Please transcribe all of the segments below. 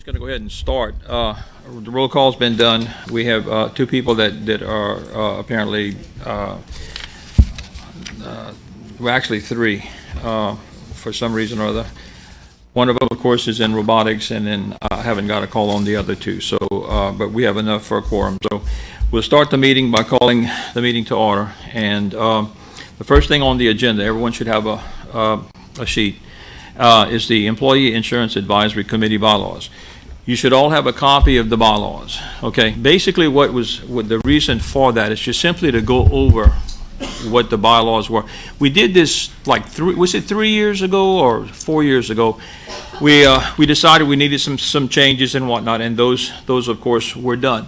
going to go ahead and start. The roll call's been done. We have two people that are apparently, well, actually three, for some reason or other. One of them, of course, is in robotics, and then I haven't got a call on the other two. So, but we have enough for a quorum. So we'll start the meeting by calling the meeting to order. And the first thing on the agenda, everyone should have a sheet, is the Employee Insurance Advisory Committee bylaws. You should all have a copy of the bylaws, okay? Basically, what the reason for that is just simply to go over what the bylaws were. We did this like 3 years ago or 4 years ago? We decided we needed some changes and whatnot, and those of course were done.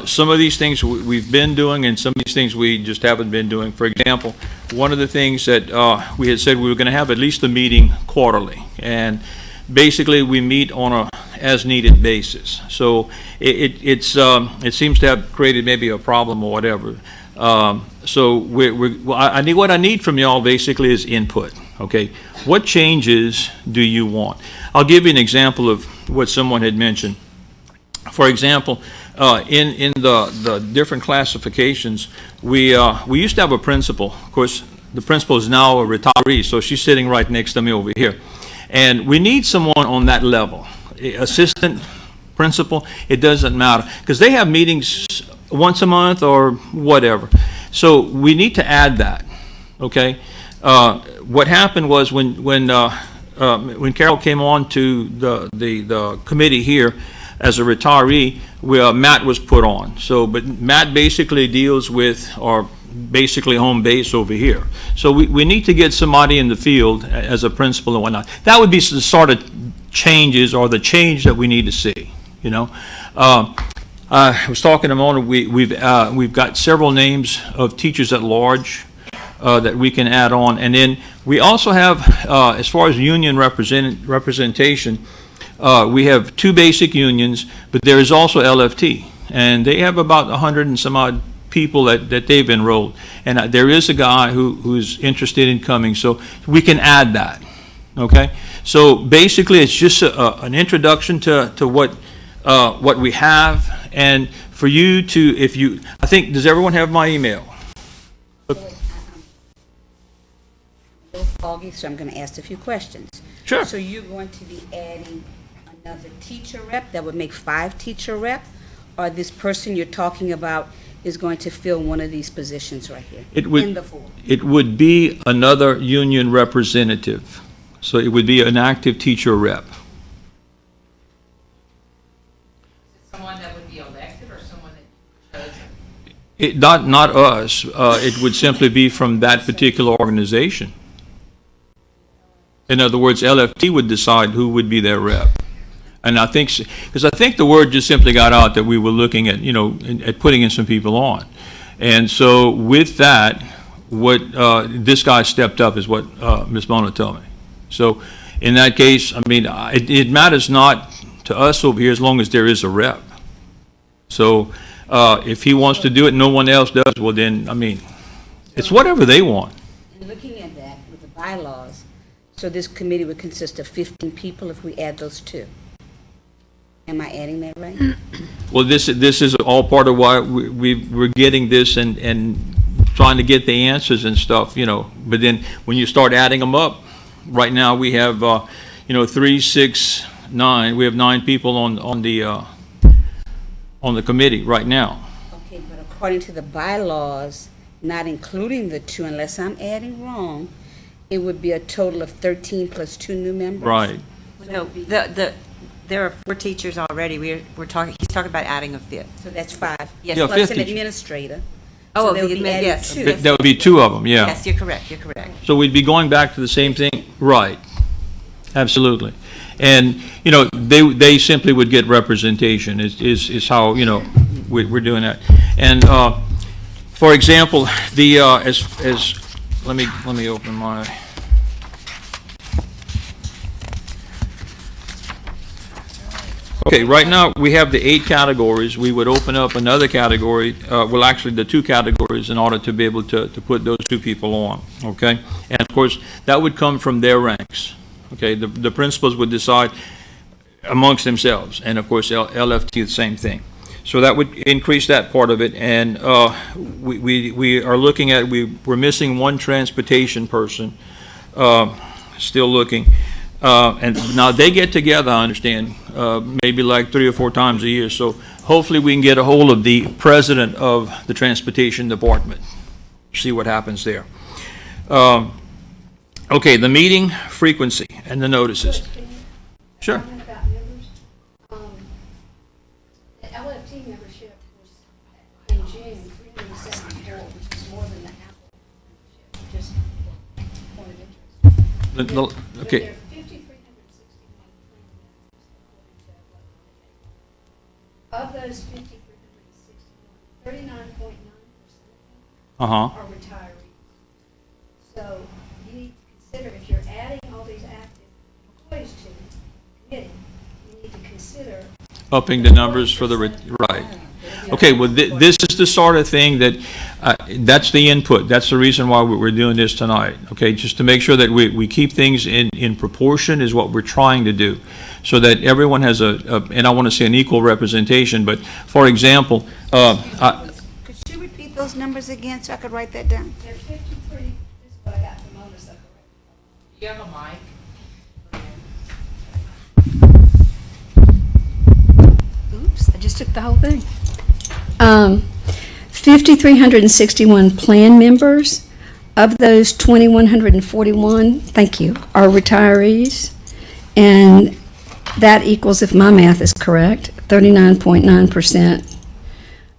Some of these things we've been doing, and some of these things we just haven't been doing. For example, one of the things that we had said we were going to have at least a meeting quarterly, and basically we meet on a as-needed basis. So it seems to have created maybe a problem or whatever. So what I need from y'all basically is input. Okay, what changes do you want? I'll give you an example of what someone had mentioned. For example, in the different classifications, we used to have a principal. Of course, the principal is now a retiree, so she's sitting right next to me over here. And we need someone on that level, assistant principal, it doesn't matter, because they have meetings once a month or whatever. So we need to add that, okay? What happened was when Carol came on to the committee here as a retiree, Matt was put on. So, but Matt basically deals with our basically home base over here. So we need to get somebody in the field as a principal and whatnot. That would be the sort of changes or the change that we need to see, you know. I was talking a moment, we've got several names of teachers at large that we can add on. And then we also have, as far as union representation, we have two basic unions, but there is also LFT. And they have about 100 and some odd people that they've enrolled. And there is a guy who's interested in coming, so we can add that, okay? So basically, it's just an introduction to what we have, and for you to, I think, does everyone have my email? Foggy, so I'm going to ask a few questions. Sure. So you're going to be adding another teacher rep, that would make 5 teacher rep, or this person you're talking about is going to fill one of these positions right here in the four? It would be another union representative. So it would be an active teacher rep. Someone that would be elected or someone that chosen? Not us. It would simply be from that particular organization. In other words, LFT would decide who would be their rep. And I think, because I think the word just simply got out that we were looking at, at putting in some people on. And so with that, what this guy stepped up is what Ms. Bona told me. So in that case, I mean, it matters not to us over here as long as there is a rep. So if he wants to do it and no one else does, well then, I mean, it's whatever they want. And looking at that with the bylaws, so this committee would consist of 15 people if we add those two. Am I adding that right? Well, this is all part of why we're getting this and trying to get the answers and stuff, But then when you start adding them up, right now we have, 3, 6, 9. We have 9 people on the committee right now. Okay, but according to the bylaws, not including the 2, unless I'm adding wrong, it would be a total of 13 plus 2 new members. Right. No, there are 4 teachers already. We're talking. He's talking about adding a 5th. So that's 5. Yes. Yeah, Plus 5th an teacher. administrator. Oh, so they would be adding yes. 2. That would be 2 of them, yeah. Yes, you're correct. You're correct. So we'd be going back to the same thing, right? Absolutely. And they simply would get representation. Is how we're doing that. And for example, the as let me open my. Okay, right now we have the 8 categories. We would open up another category, well actually the 2 categories in order to be able to put those 2 people on, okay? And of course, that would come from their ranks, okay? The principals would decide amongst themselves. And of course, LFT, the same thing. So that would increase that part of it. And we are looking at, we're missing one transportation person, still looking. And now they get together, I understand, maybe like 3 or 4 times a year. So hopefully we can get a hold of the president of the transportation department, see what happens there. Okay, the meeting frequency and the notices. Sure. Comment about members. The LFT membership was in June 374, which is more than the Apple membership. Just point of interest. Okay. There are 5,361 plan members. Of those 5,361, 39.9% are retirees. So you need to consider, if you're adding all these active employees to the committee, you need to consider. Upping the numbers for the, right. Okay, well, this is the sort of thing that, that's the input. That's the reason why we're doing this tonight, okay? Just to make sure that we keep things in proportion is what we're trying to do, so that everyone has and I want to say an equal representation, but for example, Could you repeat those numbers again so I could write that down? There are 53, this is what I got from Mona Zucker. You have a mic? Oops, I just took the whole thing. 5,361 plan members. Of those, 2,141, thank you, are retirees. And that equals, if my math is correct, 39.9%.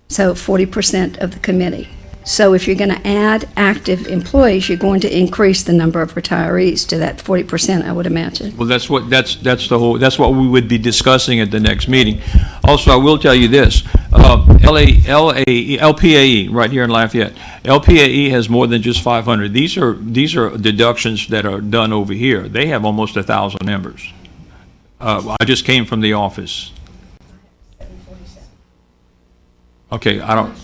So 40% of the committee. So if you're going to add active employees, you're going to increase the number of retirees to that 40%, I would imagine. well, that's what we would be discussing at the next meeting. Also, I will tell you this, LPAE, right here in Lafayette, LPAE has more than just 500. These are deductions that are done over here. They have almost 1,000 members. I just came from the office. 747. Okay, I don't,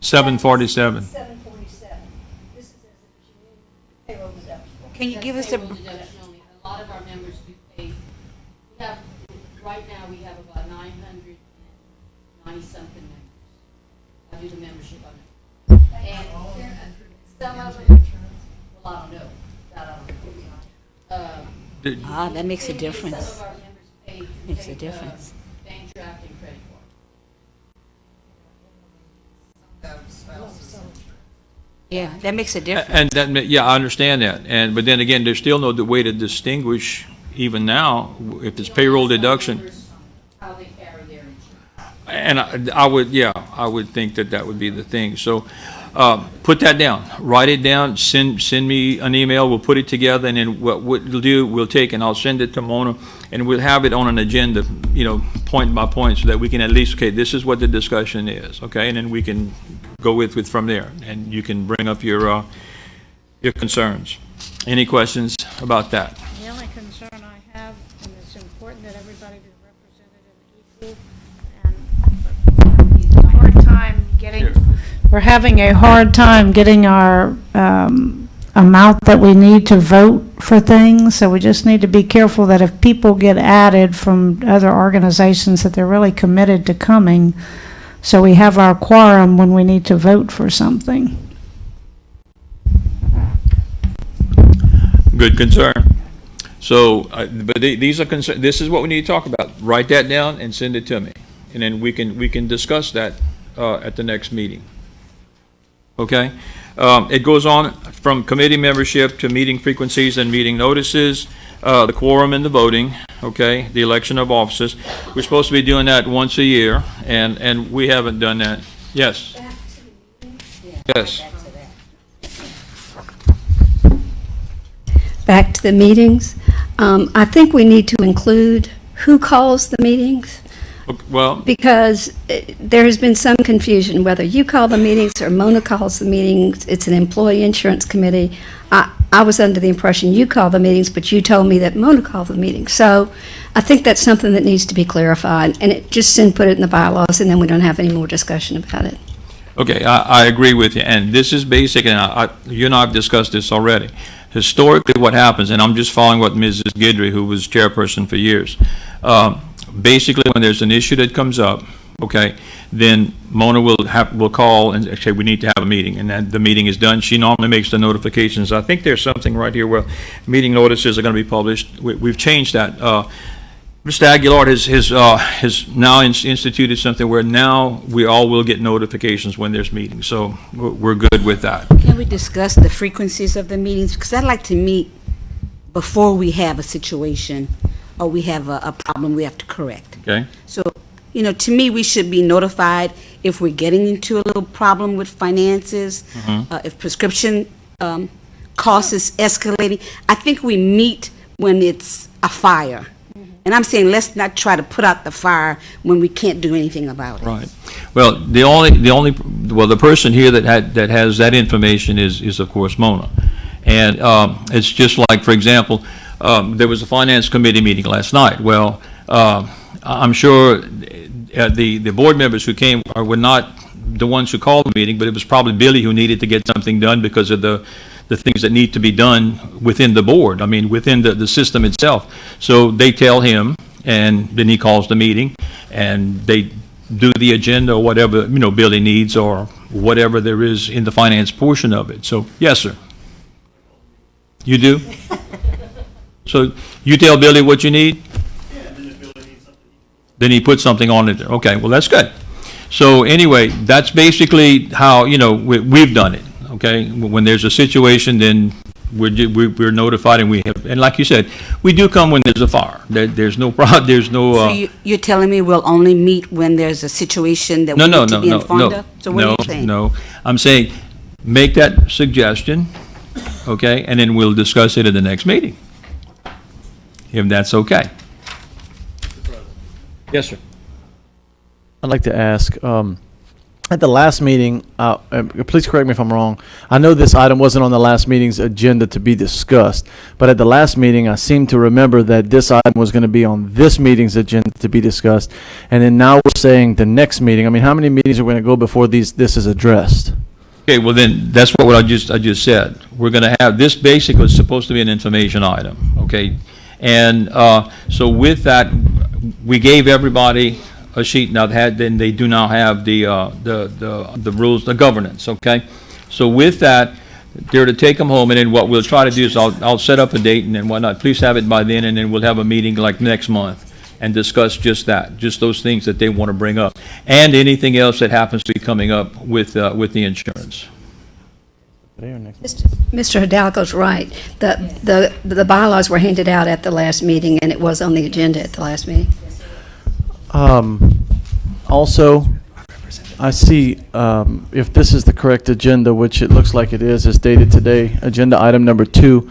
747. 747. This is as a community payroll deduction. Can you give us a, Payroll deduction only. A lot of our members do pay, we have, right now, we have about 990-something members. I do the membership on it. And some of them, well, I don't know, that I don't know. that makes a Some difference. of our members pay. Makes a difference. Bank draft and credit card. Yeah, that makes a difference. And yeah, I understand that. But then again, there's still no way to distinguish even now if it's payroll deduction. How they carry their insurance. And I would think that would be the thing. So put that down, write it down, send me an email, we'll put it together, and then what we'll do, we'll take and I'll send it to Mona, and we'll have it on an agenda, point by point, so that we can at least, okay, this is what the discussion is, okay? And then we can go with from there, and you can bring up your concerns. Any questions about that? The only concern I have, and it's important that everybody be represented and equal, and we're having a hard time getting our amount that we need to vote for things, so we just need to be careful that if people get added from other organizations, that they're really committed to coming, so we have our quorum when we need to vote for something. Good concern. So, but these are this is what we need to talk about. Write that down and send it to me, and then we can discuss that at the next meeting. Okay? It goes on from committee membership to meeting frequencies and meeting notices, the quorum and the voting, okay, the election of officers. We're supposed to be doing that once a year, and we haven't done that. Yes. Yes. Back to the meetings. I think we need to include who calls the meetings, Well, because there has been some confusion whether you call the meetings or Mona calls the meetings. It's an employee insurance committee. I was under the impression you call the meetings, but you told me that Mona called the meetings. So I think that's something that needs to be clarified, and put it in the bylaws, and then we don't have any more discussion about it. okay, I agree with you, and this is basic, and you and I have discussed this already. Historically, what happens, and I'm just following what Mrs. Guidry, who was chairperson for years, Basically, when there's an issue that comes up, okay, then Mona will call and say, we need to have a meeting, and then the meeting is done. She normally makes the notifications. I think there's something right here where meeting notices are going to be published. We've changed that. Mr. Aguilar has now instituted something where now we all will get notifications when there's meetings, so we're good with that. Can we discuss the frequencies of the meetings? Because I'd like to meet before we have a situation or we have a problem we have to correct. Okay? So, to me, we should be notified if we're getting into a little problem with finances, if prescription cost is escalating. I think we meet when it's a fire. And I'm saying, let's not try to put out the fire when we can't do anything about it. Right. Well, the person here that has that information is of course Mona. And it's just like, for example, there was a finance committee meeting last night. Well, I'm sure the board members who came were not the ones who called the meeting, but it was probably Billy who needed to get something done because of the things that need to be done within the board, within the system itself. So they tell him, and then he calls the meeting, and they do the agenda or whatever, Billy needs or whatever there is in the finance portion of it. So, yes, sir. You do? So you tell Billy what you need? Yeah, and then if Billy needs something. Then he puts something on it there. Okay, well, that's good. So anyway, that's basically how, we've done it. Okay, when there's a situation, then we're notified, and and like you said, we do come when there's a fire. There's no problem. There's no. So you're telling me we'll only meet when there's a situation that we need to be informed of? So what are you saying? No, I'm saying make that suggestion, okay, and then we'll discuss it at the next meeting, if that's okay. Yes, sir. I'd like to ask, at the last meeting, please correct me if I'm wrong, I know this item wasn't on the last meeting's agenda to be discussed, but at the last meeting, I seem to remember that this item was going to be on this meeting's agenda to be discussed, and then now we're saying the next meeting. I mean, how many meetings are going to go before this is addressed? Okay, well then, that's what I just said. We're going to have, this basically is supposed to be an information item, okay? And so with that, we gave everybody a sheet now then they do now have the rules, the governance, okay? So with that, they're to take them home, and then what we'll try to do is I'll set up a date and then whatnot. Please have it by then, and then we'll have a meeting like next month and discuss just those things that they want to bring up, and anything else that happens to be coming up with the insurance. Mr. Hidalgo's right. The bylaws were handed out at the last meeting, and it was on the agenda at the last meeting. Also, I see, if this is the correct agenda, which it looks like it is dated today, agenda item number 2,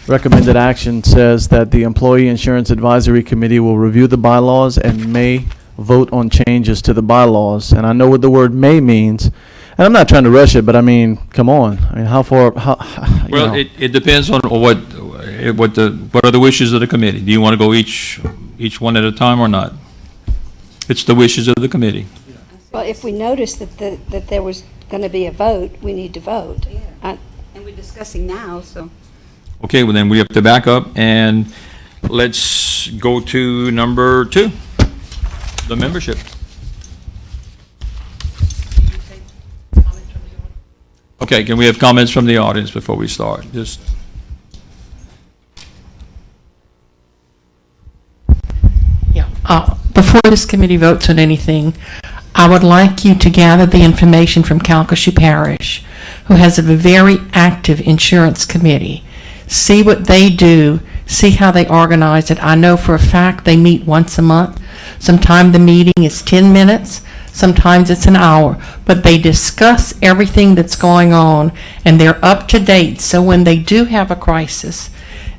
recommended action says that the Employee Insurance Advisory Committee will review the bylaws and may vote on changes to the bylaws. And I know what the word may means, and I'm not trying to rush it, but I mean, come on. I mean, Well, it depends on what are the wishes of the committee. Do you want to go each one at a time or not? It's the wishes of the committee. Well, if we notice that there was going to be a vote, we need to vote. And we're discussing now, so. Okay, well then we have to back up, and let's go to number 2, the membership. Okay, can we have comments from the audience before we start? Before this committee votes on anything, I would like you to gather the information from Calcasieu Parish, who has a very active insurance committee. See what they do, see how they organize it. I know for a fact they meet once a month. Sometimes the meeting is 10 minutes, sometimes it's an hour, but they discuss everything that's going on, and they're up to date. So when they do have a crisis,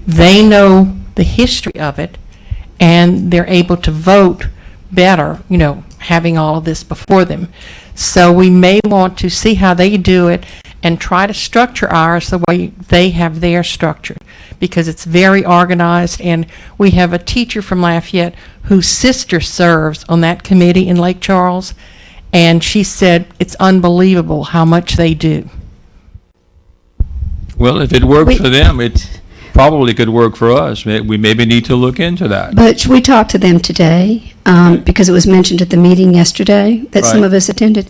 they know the history of it, and they're able to vote better, having all of this before them. So we may want to see how they do it and try to structure ours the way they have their structure, because it's very organized. And we have a teacher from Lafayette whose sister serves on that committee in Lake Charles, and she said it's unbelievable how much they do. Well, if it works for them, probably could work for us. We maybe need to look into that. But we talked to them today, because it was mentioned at the meeting yesterday that some Right. of us attended.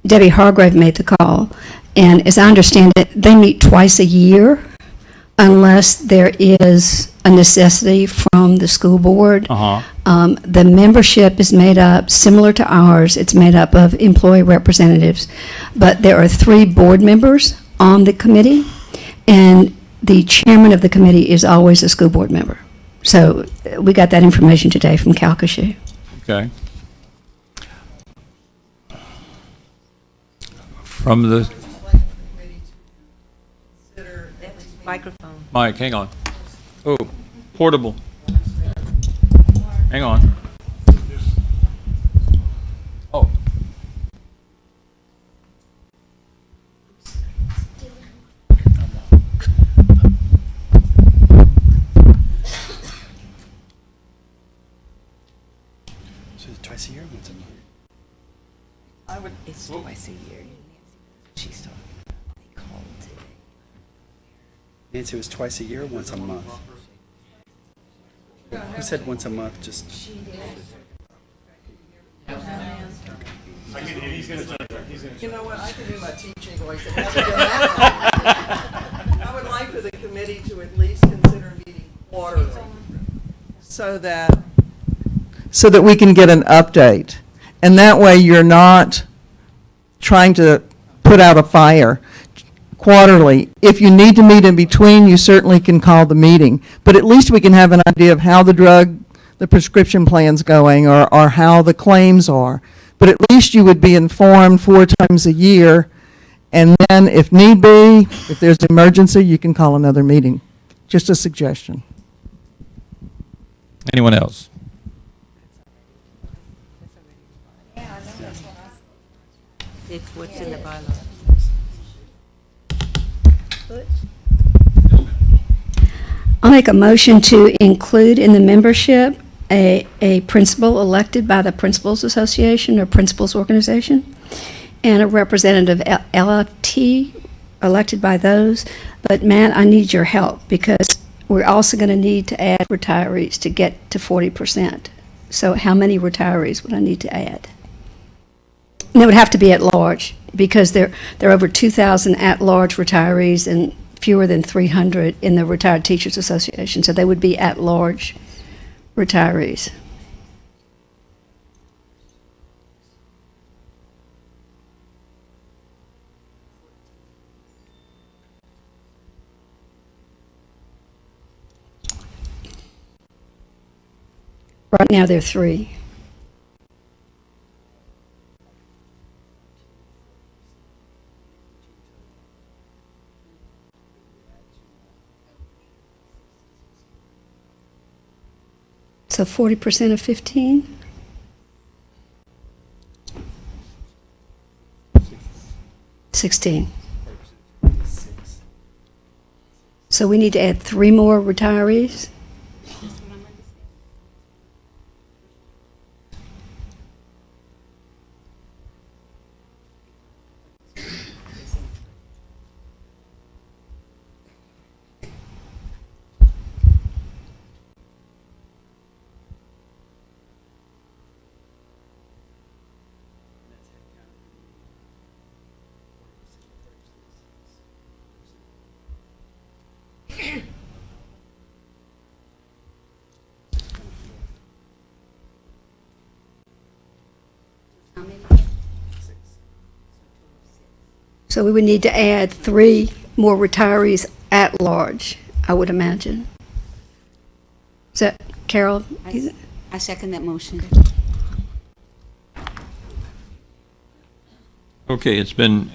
Debbie Hargrave made the call, and as I understand it, they meet twice a year unless there is a necessity from the school board. The membership is made up, similar to ours, it's made up of employee representatives, but there are 3 board members on the committee, and the chairman of the committee is always a school board member. So we got that information today from Calcasieu. Okay. From the, Microphone. Mike, hang on. Oh, portable. Hang on. Oh. So it's twice a year, once a month. It's twice a year. She's talking. They called today. Nancy, it was twice a year, once a month. Who said once a month? Just. You know what, I can do my teaching voice. It hasn't been that long. I would like for the committee to at least consider meeting quarterly, so that we can get an update. And that way you're not trying to put out a fire. Quarterly. If you need to meet in between, you certainly can call the meeting. But at least we can have an idea of how the prescription plan's going, or how the claims are. But at least you would be informed 4 times a year, and then if need be, if there's an emergency, you can call another meeting. Just a suggestion. Anyone else? It's what's in the bylaw. I'll make a motion to include in the membership a principal elected by the Principals Association or Principals Organization, and a representative LFT elected by those. But Matt, I need your help, because we're also going to need to add retirees to get to 40%. So how many retirees would I need to add? And it would have to be at large, because there are over 2,000 at-large retirees and fewer than 300 in the Retired Teachers Association. So they would be at-large retirees. Right now, there are 3. So 40% of 15? $16. So we need to add 3 more retirees? So we would need to add 3 more retirees at large, I would imagine. Is that, Carol? I second that motion. Okay, it's been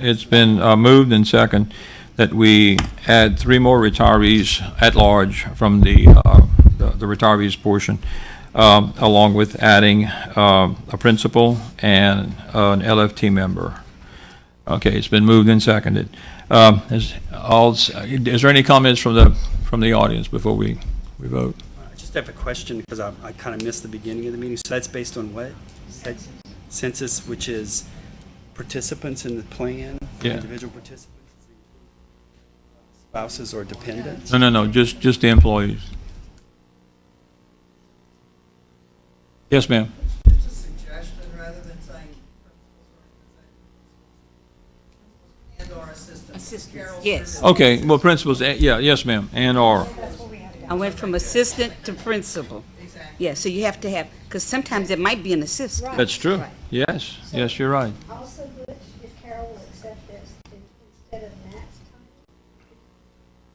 moved and second that we add 3 more retirees at large from the retirees portion, along with adding a principal and an LFT member. Okay, it's been moved and seconded. Is there any comments from the audience before we vote? I just have a question, because I kind of missed the beginning of the meeting. So that's based on what? Census, which is participants in the plan? Yeah. Individual participants? spouses or dependents? No, just the employees. Yes, ma'am. It's a suggestion rather than saying and/or assistant. Assistants, yes. Okay, well, principals, yeah, yes, ma'am, and/or. I went from assistant to principal. Yeah, so you have to have, because sometimes it might be an assistant. That's true. Yes, you're right. Also, Butch, if Carol will accept this, instead of Matt's time,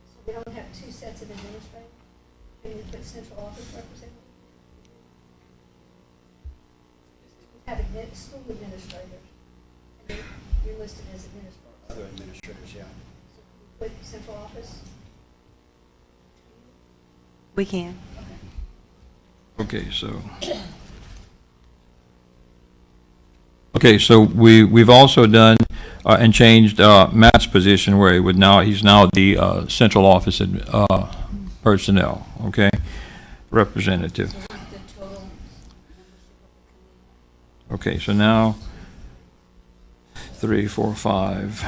so we don't have two sets of administrators, can we put central office representative? We have school administrators, and you're listed as administrators. Other administrators, yeah. So can we put central office? We can. Okay, so we've also done and changed Matt's position where he's now the central office personnel, okay, representative. Okay, so now 3, 4, 5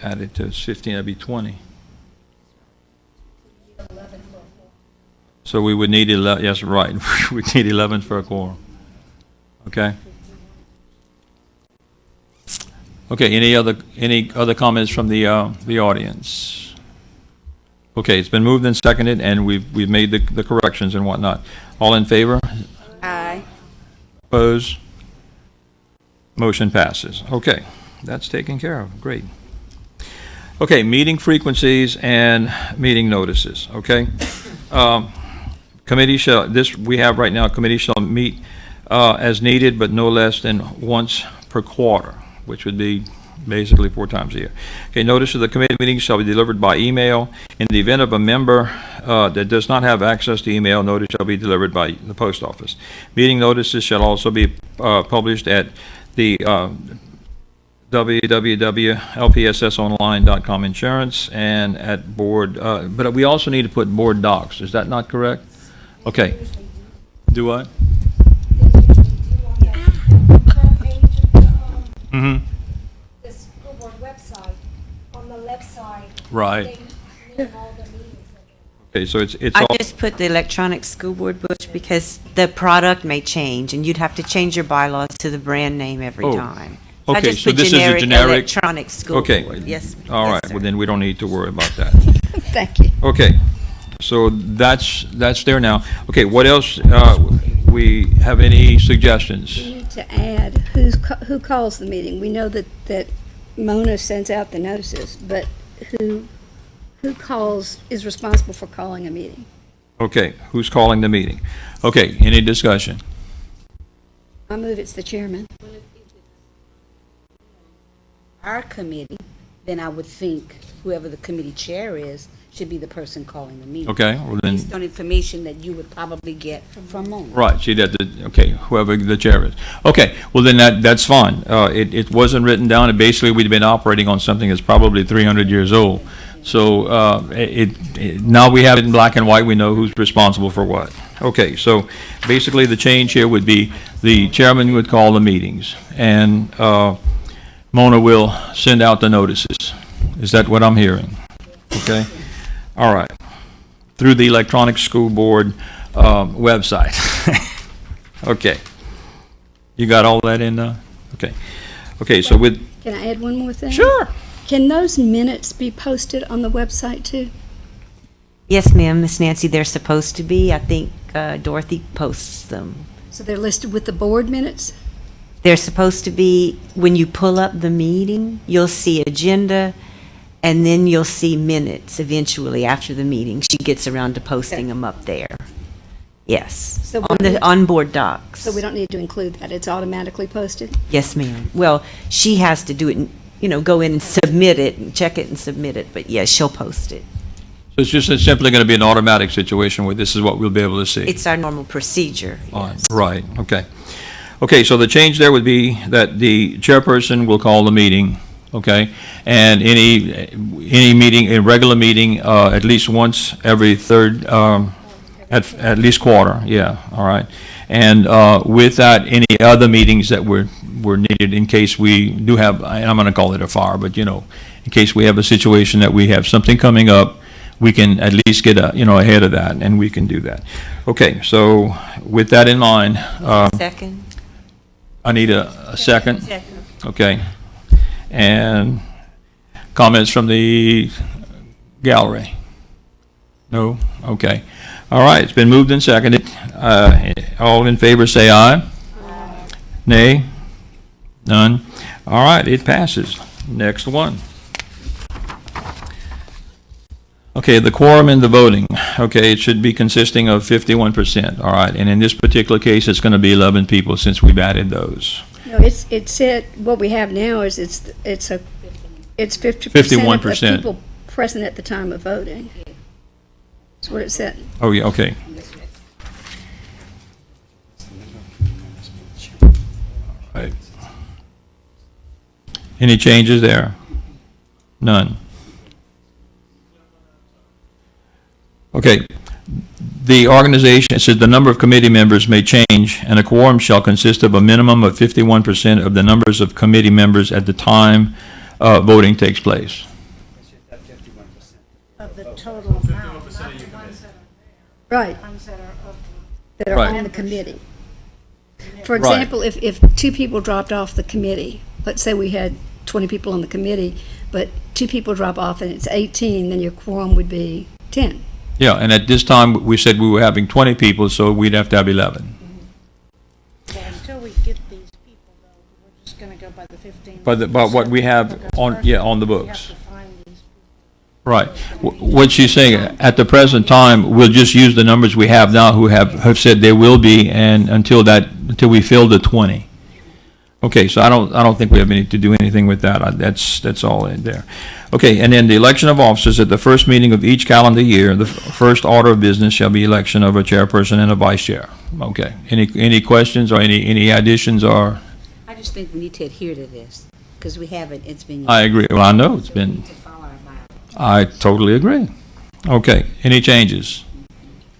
added to 15, that'd be 20. So we would need 11, yes, right, we need 11 for a quorum. Okay? Okay, any other comments from the audience? Okay, it's been moved and seconded, and we've made the corrections and whatnot. All in favor? Aye. Opposed? Motion passes. Okay, that's taken care of. Great. Okay, meeting frequencies and meeting notices, okay? Committee shall, this we have right now, committee shall meet as needed, but no less than once per quarter, which would be basically 4 times a year. Okay, notice of the committee meetings shall be delivered by email. In the event of a member that does not have access to email, notice shall be delivered by the post office. Meeting notices shall also be published at the www.lpssonline.com insurance and at board, but we also need to put board docs. Is that not correct? Okay. Do what? Mm-hmm. The school board website, on the left side. Right. All the meetings. Okay, so it's I all, just put the electronic school board, Butch, because the product may change, and you'd have to change your bylaws to the brand name every Oh, time. I okay, just so put this is a generic. electronic school Okay. board. Yes. All yes, right, sir. well, then we don't need to worry about that. Thank you. Okay, so that's there now. Okay, what else, we have any suggestions? We need to add who calls the meeting. We know that Mona sends out the notices, but who is responsible for calling a meeting? Okay, who's calling the meeting? Okay, any discussion? I move it's the chairman. Our committee, then I would think whoever the committee chair is should be the person calling the meeting. Okay, well then, Based on information that you would probably get from Mona. right, she did, okay, whoever the chair is. Okay, well then that's fine. It wasn't written down, and basically we'd been operating on something that's probably 300 years old. So now we have it in black and white, we know who's responsible for what. Okay, so basically the change here would be the chairman would call the meetings, and Mona will send out the notices. Is that what I'm hearing? Okay, all right. Through the electronic school board website. Okay. You got all that in? Okay. Okay, so with... Can I add one more thing? Sure. Can those minutes be posted on the website too? Yes, ma'am, Miss Nancy, they're supposed to be. I think Dorothy posts them. So they're listed with the board minutes? They're supposed to be, when you pull up the meeting, you'll see agenda, and then you'll see minutes eventually after the meeting. She gets around to posting them up there. Yes, So on the onboard docs. So we don't need to include that, it's automatically posted? Yes, ma'am. Well, she has to do it, go in and submit it, and check it and submit it, but yes, she'll post it. So it's just simply going to be an automatic situation where this is what we'll be able to see. It's our normal procedure, On. yes. Right, okay. Okay, so the change there would be that the chairperson will call the meeting, okay? And any meeting, a regular meeting, at least once every third, at least quarter, yeah, all right. And with that, any other meetings that were needed in case we do have, and I'm going to call it a fire, but in case we have a situation that we have something coming up, we can at least get, ahead of that, and we can do that. Okay, so with that in mind, Second? I need a second. Okay. And comments from the gallery? No? Okay. All right, it's been moved and seconded. All in favor say aye. Aye. Nay? None? All right, it passes. Next one. Okay, the quorum in the voting. Okay, it should be consisting of 51%. All right, and in this particular case, it's going to be 11 people since we've added those. No, it said, what we have now is it's 50% 51%. of people present at the time of voting. That's what it said. Oh, yeah, okay. All right. Any changes there? None. Okay. The organization, it says the number of committee members may change, and a quorum shall consist of a minimum of 51% of the numbers of committee members at the time voting takes place. Of the total amount, not the ones that are there. Right. Ones that are of That are Right. on the committee. For Right. example, if 2 people dropped off the committee, let's say we had 20 people on the committee, but 2 people drop off and it's 18, then your quorum would be 10. Yeah, and at this time, we said we were having 20 people, so we'd have to have 11. Yeah, until we get these people, though, we're just gonna go by the 15. But what we have on, on the We have books. to find these people. Right. What she's saying, at the present time, we'll just use the numbers we have now who have said there will be, and until we fill the 20. Okay, so I don't think we have to do anything with that. That's all in there. Okay, and then the election of officers at the first meeting of each calendar year, the first order of business shall be election of a chairperson and a vice chair. Okay. Any questions or any additions or? I just think we need to adhere to this, because we haven't, it's been. I agree. Well, I know it's been. To follow our bylaws. I totally agree. Okay, any changes?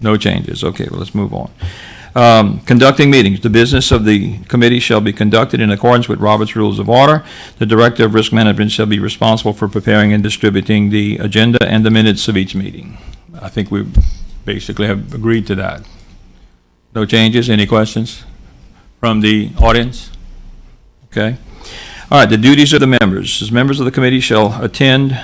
No changes. Okay, well, let's move on. Conducting meetings. The business of the committee shall be conducted in accordance with Robert's Rules of Order. The Director of Risk Management shall be responsible for preparing and distributing the agenda and the minutes of each meeting. I think we basically have agreed to that. No changes? Any questions from the audience? Okay. All right, the duties of the members. As members of the committee shall attend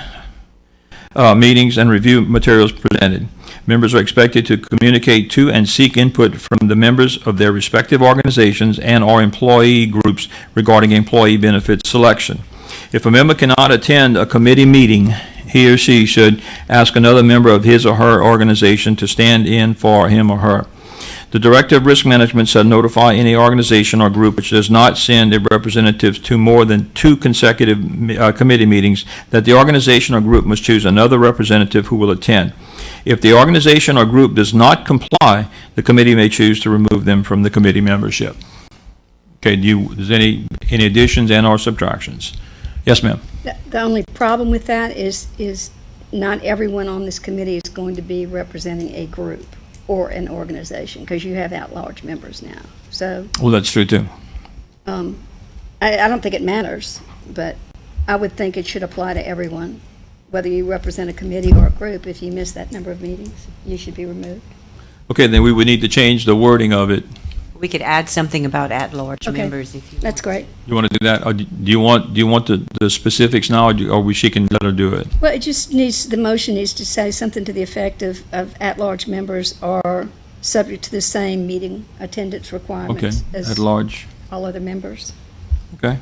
meetings and review materials presented. Members are expected to communicate to and seek input from the members of their respective organizations and/or employee groups regarding employee benefit selection. If a member cannot attend a committee meeting, he or she should ask another member of his or her organization to stand in for him or her. The Director of Risk Management shall notify any organization or group which does not send a representative to more than 2 consecutive committee meetings that the organization or group must choose another representative who will attend. If the organization or group does not comply, the committee may choose to remove them from the committee membership. Okay, is any additions and/or subtractions? Yes, ma'am. The only problem with that is not everyone on this committee is going to be representing a group or an organization, because you have at-large members now. So Well, that's true, too. I don't think it matters, but I would think it should apply to everyone, whether you represent a committee or a group. If you miss that number of meetings, you should be removed. Okay, then we would need to change the wording of it. We could add something about at-large Okay. members if you want. That's great. You want to do that? Or do you want the specifics now, or she can let her do it? Well, it just needs, the motion needs to say something to the effect of at-large members are subject to the same meeting attendance Okay, requirements as at large. all other members. Okay.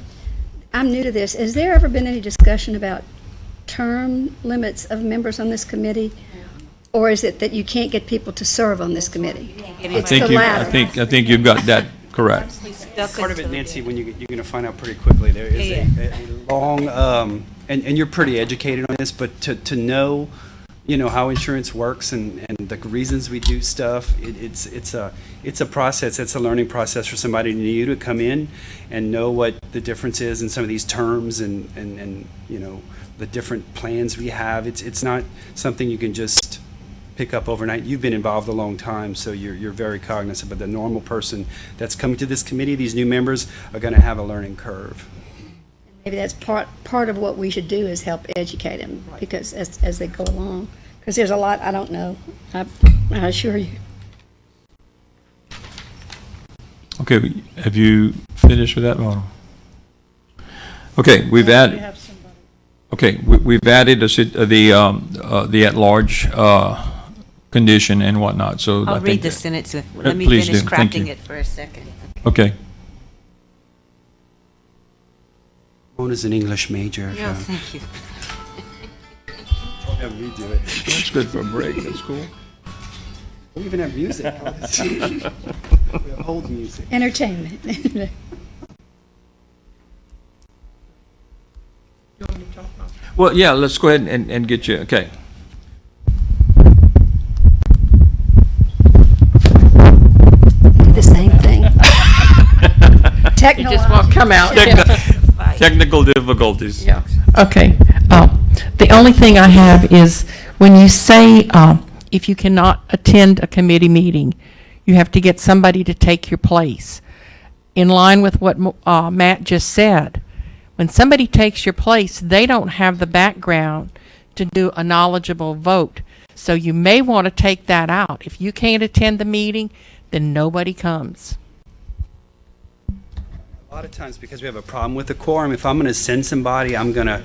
I'm new to this. Has there ever been any discussion about term limits of members on this committee? Or is it that you can't get people to serve on this committee? It's the latter. I think you've got that correct. Part of it, Nancy, when you're going to find out pretty quickly, there is a long, and you're pretty educated on this, but to know, how insurance works and the reasons we do stuff, it's a process. It's a learning process for somebody new to come in and know what the difference is in some of these terms and the different plans we have. It's not something you can just pick up overnight. You've been involved a long time, so you're very cognizant. But the normal person that's coming to this committee, these new members, are going to have a learning curve. maybe that's part of what we should do is help educate them, because as they go along, because there's a lot I don't know, I assure you. Okay, have you finished with that, Ronald? Okay, we've added, we've added the at-large condition and whatnot, so I I'll think read the that- sentence. Let me please finish do. Thank crafting you. it for a second. Okay, Mona's an English major. No, thank you. Have me do it. that's good for a break, that's cool. We even have music. We have hold music. Entertainment. Well, yeah, let's go ahead and get you, okay. The same thing. It just won't come out. Technical difficulties. Yeah, okay. The only thing I have is, when you say, if you cannot attend a committee meeting, you have to get somebody to take your place. In line with what Matt just said, when somebody takes your place, they don't have the background to do a knowledgeable vote. So you may want to take that out. If you can't attend the meeting, then nobody comes. A lot of times, because we have a problem with the quorum, if I'm going to send somebody, I'm going to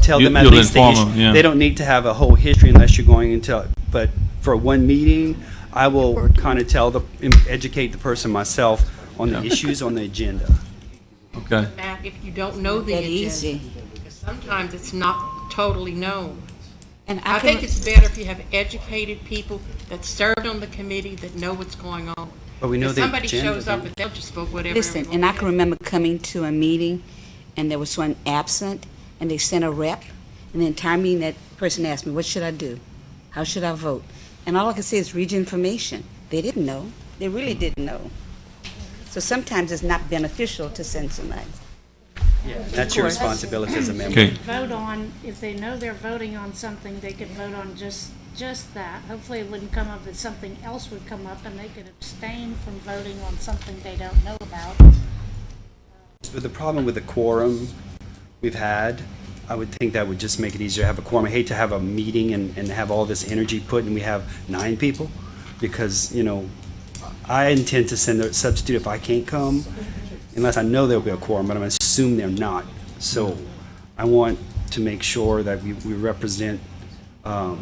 tell them at You'll least the inform history. them, yeah. They don't need to have a whole history unless you're going into, but for one meeting, I will kind of educate the person myself on the issues on the agenda. Okay, Matt, if you don't know the That agenda, easy. because sometimes it's not totally known. And I I think can, it's better if you have educated people that served on the committee that know what's going on. But we know If the somebody agenda, shows up don't we? and they'll just vote whatever. listen, everyone and I says. can remember coming to a meeting, and there was one absent, and they sent a rep, and the entire meeting, that person asked me, what should I do? How should I vote? And all I could say is read your information. They didn't know. They really didn't know. So sometimes it's not beneficial to send somebody. Yeah, that's your responsibility as a member. okay. Vote on, if they know they're voting on something, they could vote on just that. Hopefully it wouldn't come up that something else would come up and they could abstain from voting on something they don't know about. But the problem with the quorum we've had, I would think that would just make it easier to have a quorum. I hate to have a meeting and have all this energy put, and we have 9 people, because, I intend to send a substitute if I can't come, unless I know there'll be a quorum, but I'm going to assume they're not. So I want to make sure that we represent. Well,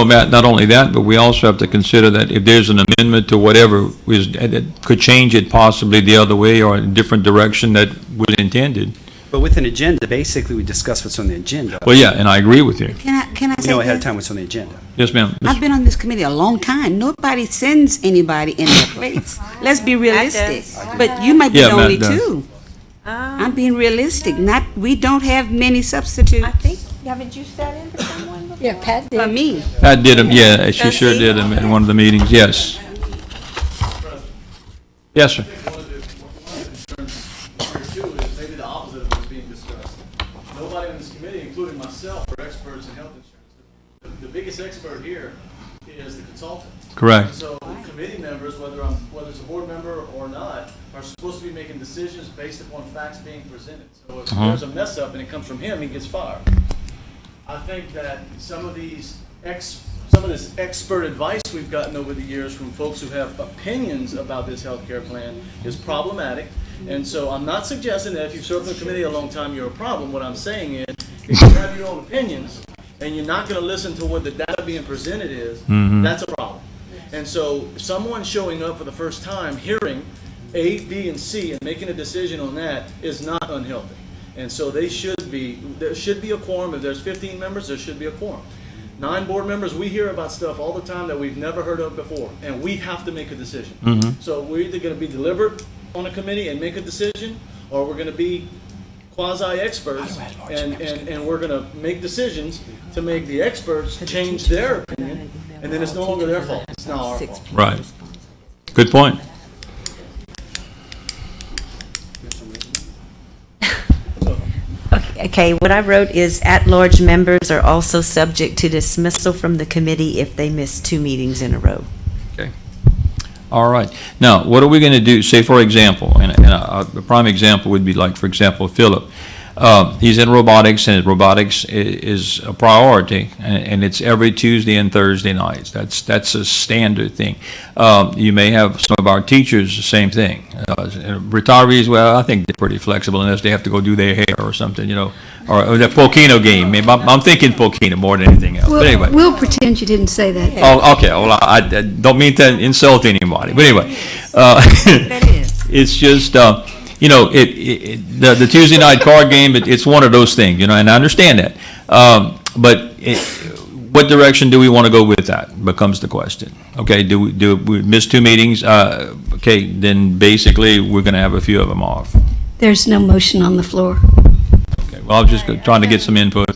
Matt, not only that, but we also have to consider that if there's an amendment to whatever that could change it possibly the other way or in a different direction that was intended. But with an agenda, basically, we discuss what's on the agenda. Well, yeah, and I agree with you. Can I We say know ahead of this? time what's on the agenda. Yes, ma'am. I've been on this committee a long time. Nobody sends anybody in their place. Let's be realistic. But you might be Yeah, the Matt only does. two. I'm being realistic. We don't have many substitutes I think, haven't you sat in for someone before? Yeah, Pat for did. me. Pat did them, yeah, she sure did them in one of the meetings, yes. Yes, sir. Maybe the opposite of what's being discussed. Nobody on this committee, including myself, are experts in health insurance. The biggest expert here is the consultant. Correct. So committee members, whether it's a board member or not, are supposed to be making decisions based upon facts being presented. So if there's a mess up and it comes from him, he gets fired. I think that some of this expert advice we've gotten over the years from folks who have opinions about this healthcare plan is problematic. And so I'm not suggesting that if you've served on the committee a long time, you're a problem. What I'm saying is, if you have your own opinions and you're not going to listen to what the data being presented is, that's a problem. And so someone showing up for the first time, hearing A, B, and C, and making a decision on that is not unhealthy. And so there should be a quorum. If there's 15 members, there should be a quorum. 9 board members, we hear about stuff all the time that we've never heard of before, and we have to make a decision. So we're either going to be deliberate on a committee and make a decision, or we're going to be quasi-experts, and we're going to make decisions to make the experts change their opinion, and then it's no longer their fault. It's now our fault. Right. Good point. Okay, what I wrote is at-large members are also subject to dismissal from the committee if they miss 2 meetings in a row. Okay. All right. Now, what are we going to do? Say, for example, and a prime example would be like, for example, Philip. He's in robotics, and robotics is a priority, and it's every Tuesday and Thursday nights. That's a standard thing. You may have some of our teachers, the same thing. Retirees, well, I think they're pretty flexible unless they have to go do their hair or something, or the Pokino game. Maybe I'm thinking Pokino more than anything else. But anyway. We'll pretend you didn't say that. Oh, okay. Well, I don't mean to insult anybody, but anyway, it's just the Tuesday night card game. It's one of those things, and I understand that. But what direction do we want to go with that? Becomes the question. Okay, do we miss 2 meetings? Okay, then basically we're going to have a few of them off. There's no motion on the floor. Okay. Well, I'm just trying to get some input.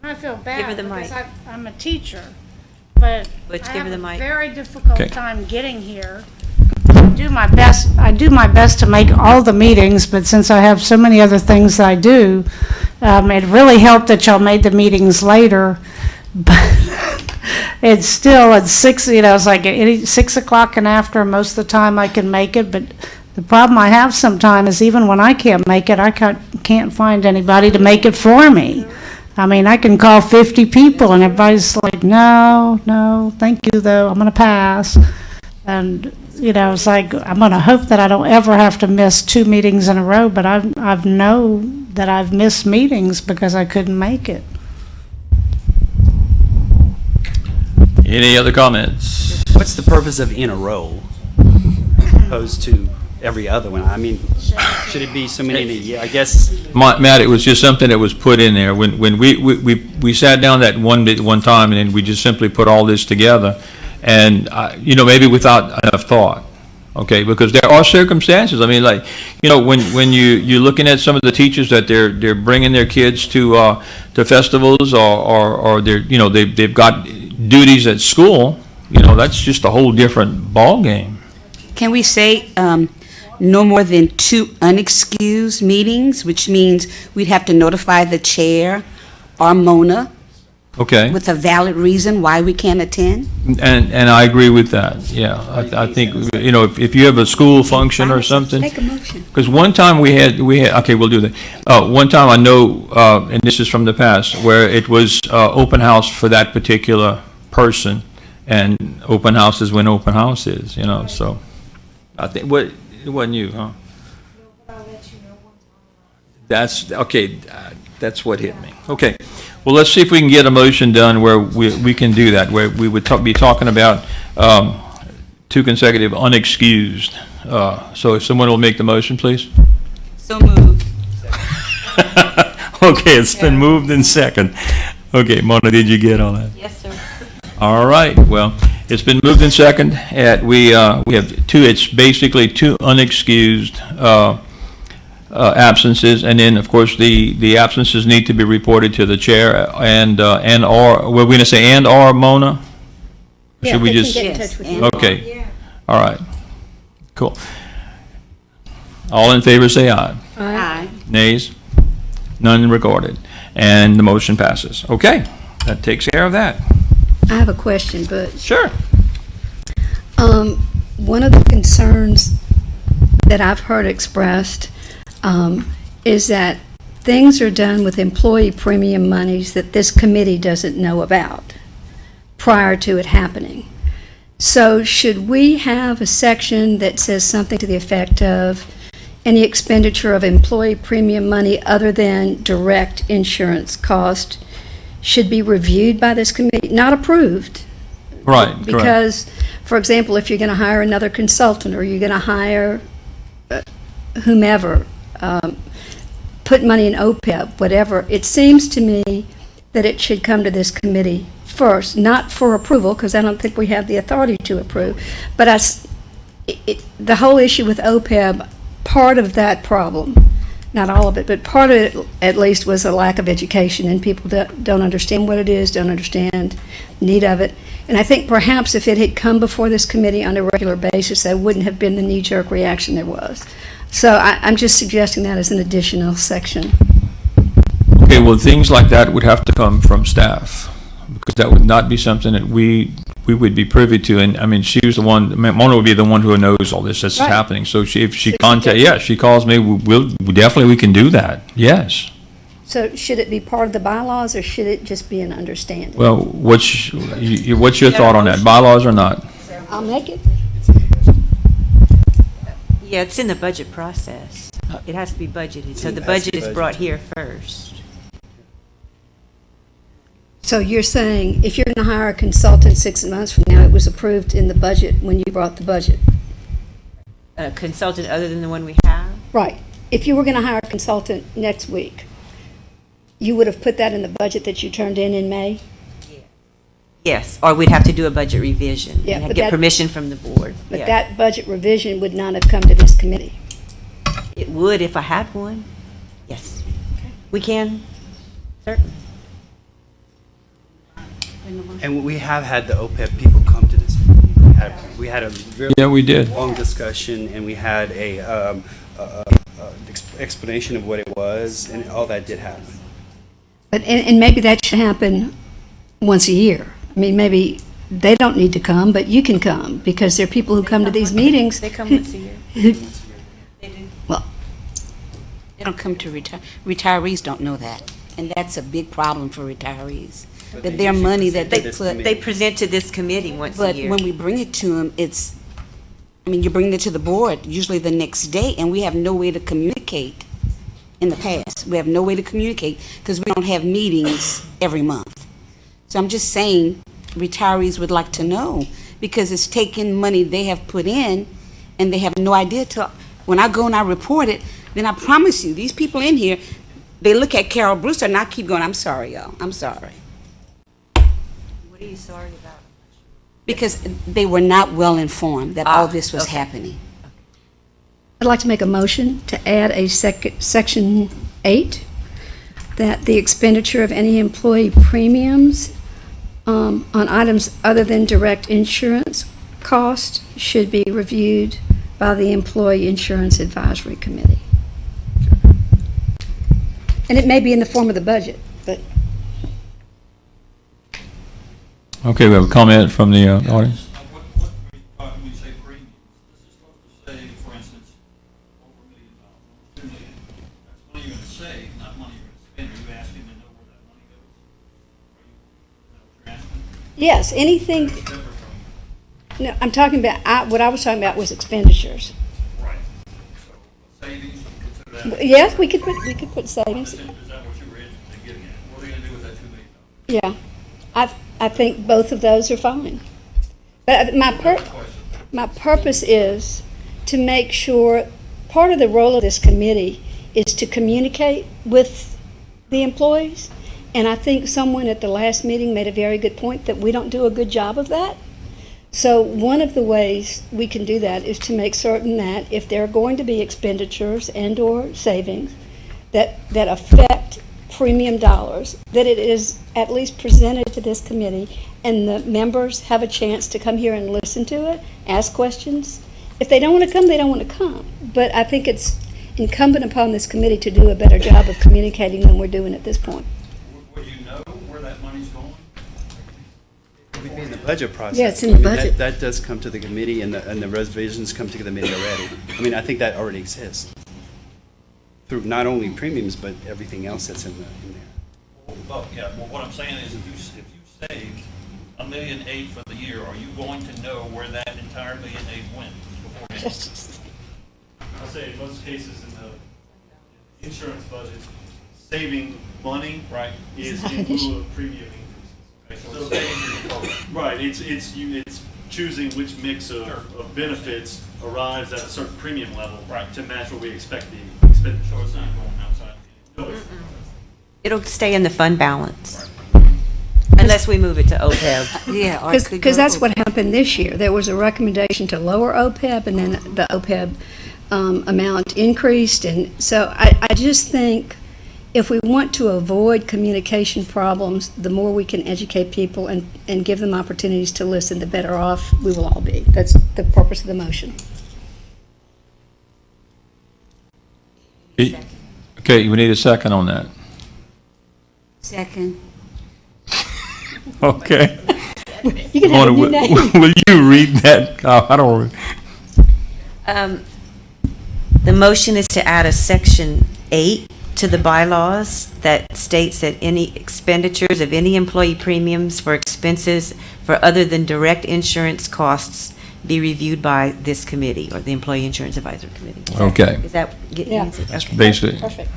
I feel bad Give her the mic. because I'm a teacher, but Butch, I give her have the a mic. very difficult Okay. time getting here. I do my best to make all the meetings, but since I have so many other things I do, it really helped that y'all made the meetings later. But it's still at 6, it's like 6 o'clock and after, most of the time I can make it, but the problem I have sometimes is even when I can't make it, I can't find anybody to make it for me. I mean, I can call 50 people and everybody's like, no, thank you though, I'm gonna pass. And, it's like, I'm gonna hope that I don't ever have to miss 2 meetings in a row, but I've know that I've missed meetings because I couldn't make it. Any other comments? What's the purpose of in a row opposed to every other one? I mean, should it be so many in a year? I guess. Matt, it was just something that was put in there. When we sat down that one time, and then we just simply put all this together, and maybe without enough thought. Okay, because there are circumstances. I mean, like, when you're looking at some of the teachers that they're bringing their kids to festivals, or they've got duties at school. That's just a whole different ball game. Can we say no more than 2 unexcused meetings, which means we'd have to notify the chair or Mona Okay. with a valid reason why we can't attend? And I agree with that, yeah. I think, if you have a school function or something. Make a motion. Because one time we had, okay, we'll do that. One time I know, and this is from the past, where it was open house for that particular person, and open house is when open house is, so. I think, it wasn't you, huh? That's, okay, that's what hit me. Okay, well, let's see if we can get a motion done where we can do that, where we would be talking about 2 consecutive unexcused. So if someone will make the motion, please. So moved. Okay, it's been moved in second. Okay, Mona, did you get all that? Yes, sir. All right, well, it's been moved in second. We have 2, it's basically 2 unexcused absences, and then, of course, the absences need to be reported to the chair or, we're going to say or Mona? Or should we just? Get in touch with you. Okay, all right, cool. All in favor, say aye. Aye. Nays? None recorded. And the motion passes. Okay, that takes care of that. I have a question, but Sure. one of the concerns that I've heard expressed is that things are done with employee premium monies that this committee doesn't know about prior to it happening. So should we have a section that says something to the effect of any expenditure of employee premium money other than direct insurance cost should be reviewed by this committee, not approved? Right, correct. Because, for example, if you're going to hire another consultant, or you're going to hire whomever, put money in OPEB, whatever, it seems to me that it should come to this committee first, not for approval, because I don't think we have the authority to approve, but the whole issue with OPEB, part of that problem, not all of it, but part of it at least was a lack of education, and people don't understand what it is, don't understand the need of it. And I think perhaps if it had come before this committee on a regular basis, there wouldn't have been the knee-jerk reaction there was. So I'm just suggesting that as an additional section. Okay, well, things like that would have to come from staff, because that would not be something that we we would be privy to, and I mean, she was the one, I mean, Mona would be the one who knows all this that's Right. happening. So if she she calls me, we can do that, yes. So should it be part of the bylaws, or should it just be an understanding? Well, what's your thought on that, bylaws or not? I'll make it. Yeah, it's in the budget process. It has to be budgeted, so It the has to budget be is brought budgeted. here first. So you're saying if you're going to hire a consultant 6 months from now, it was approved in the budget when you brought the budget? A consultant other than the one we have? Right. If you were going to hire a consultant next week, you would have put that in the budget that you turned in May? Yes, or we'd have to do a budget revision Yeah, and but get that- permission from the board. But Yeah. that budget revision would not have come to this committee. It would if I had one. Yes. We can, certainly. And we have had the OPEB people come to this. We had a very Yeah, we did. long discussion, and we had a explanation of what it was, and all that did happen. But, and maybe that should happen once a year. I mean, maybe they don't need to come, but you can come, because there are people who come to these meetings. They come once a year. Well, They don't come to retirees don't know that, and that's a big problem for retirees. But That they their usually money that they present to this put, committee. They present to this committee once a but year. when we bring it to them, it's, I mean, you bring it to the board usually the next day, and we have no way to communicate in the past. We have no way to communicate because we don't have meetings every month. So I'm just saying, retirees would like to know, because it's taking money they have put in, and they have no idea till, when I go and I report it, then I promise you, these people in here, they look at Carol Brewster and I keep going, I'm sorry, y'all, I'm sorry. What are you sorry about? Because they were not well informed that all this was okay. happening. I'd like to make a motion to add a section 8, that the expenditure of any employee premiums on items other than direct insurance cost should be reviewed by the Employee Insurance Advisory Committee. And it may be in the form of the budget, but Okay, we have a comment from the audience. When you say premiums, this is supposed to say, for instance, over $1 million, $2 million. That's money you're going to save, not money you're going to spend. Are you asking to know where that money goes? Are you, is that what you're asking? yes, anything, It's different from, no, I'm talking about, what I was talking about was expenditures. right. So savings, you consider that, Yes, we could put savings. is that what you were interested in getting at? What are they going to do with that $2 million? Yeah, I think both of those are fine. But my purpose is to make sure, part of the role of this committee is to communicate with the employees. And I think someone at the last meeting made a very good point that we don't do a good job of that. So one of the ways we can do that is to make certain that if there are going to be expenditures and/or savings that affect premium dollars, that it is at least presented to this committee, and the members have a chance to come here and listen to it, ask questions. If they don't want to come, they don't want to come. But I think it's incumbent upon this committee to do a better job of communicating than we're doing at this point. Would you know where that money's going? It would be in the budget process. Yeah, it's in the I mean, budget. That does come to the committee, and the revisions come to the committee already. I mean, I think that already exists through not only premiums, but everything else that's in there. Well, yeah, well, what I'm saying is if you saved $1.8 million for the year, are you going to know where that entire $1.8 million went beforehand? I'll say in most cases in the insurance budget, saving money Right. is in lieu of premium increases. Okay, so it's savings in the program. Right, it's choosing which mix of benefits arrives at a certain premium level Right. to match what we expect the expenditure. So it's not going outside. No, it's- It'll stay in the fund balance, unless we move it to OPEB. Yeah. or it could Because go that's over. what happened this year. There was a recommendation to lower OPEB, and then the OPEB amount increased. And so I just think if we want to avoid communication problems, the more we can educate people and give them opportunities to listen, the better off we will all be. That's the purpose of the motion. Okay, we need a second on that. Second. Okay. You can have a new name. Will you read that? I don't. The motion is to add a section 8 to the bylaws that states that any expenditures of any employee premiums for expenses for other than direct insurance costs be reviewed by this committee or the Employee Insurance Advisory Committee. Okay. Is that getting Yeah. answered? That's Okay. basically, Perfect.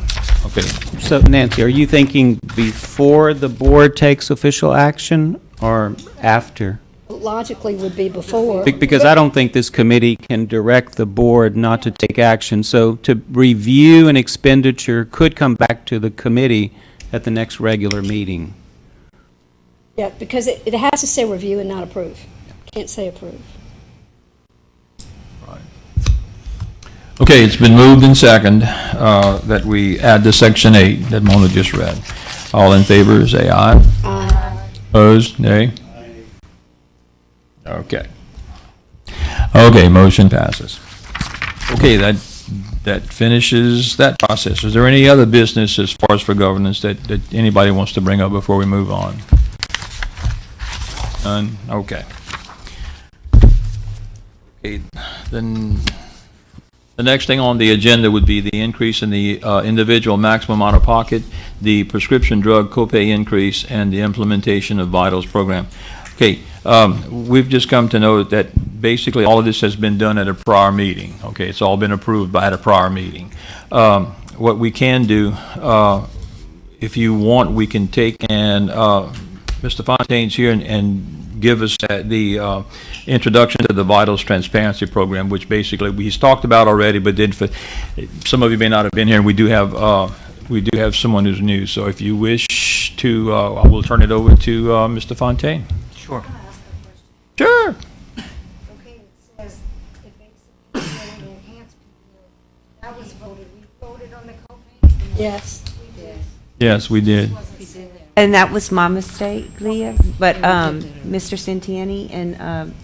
okay. So Nancy, are you thinking before the board takes official action or after? Logically would be before. Because I don't think this committee can direct the board not to take action. So to review an expenditure could come back to the committee at the next regular meeting. Yeah, because it has to say review and not approve. Can't say approve. Okay, it's been moved and second that we add to section 8 that Mona just read. All in favor, say aye. Aye. Opposed, nay? Okay. Okay, motion passes. Okay, that finishes that process. Is there any other business as far as for governance that anybody wants to bring up before we move on? None? Okay. Okay, then the next thing on the agenda would be the increase in the individual maximum out-of-pocket, the prescription drug copay increase, and the implementation of Vitals program. Okay, we've just come to know that basically all of this has been done at a prior meeting. Okay, it's all been approved at a prior meeting. What we can do, if you want, we can take and Mr. Fontaine's here and give us the introduction to the Vitals Transparency Program, which basically he's talked about already, but did for some of you may not have been here, and we do have someone who's new. So if you wish to, I will turn it over to Mr. Fontaine. Sure. Sure. Okay, it says the basic PPO and the enhanced PPO. That was voted. We voted on the copay? Yes. We did. Yes, we did. And that was my mistake, Leah, but Mr. Santiani and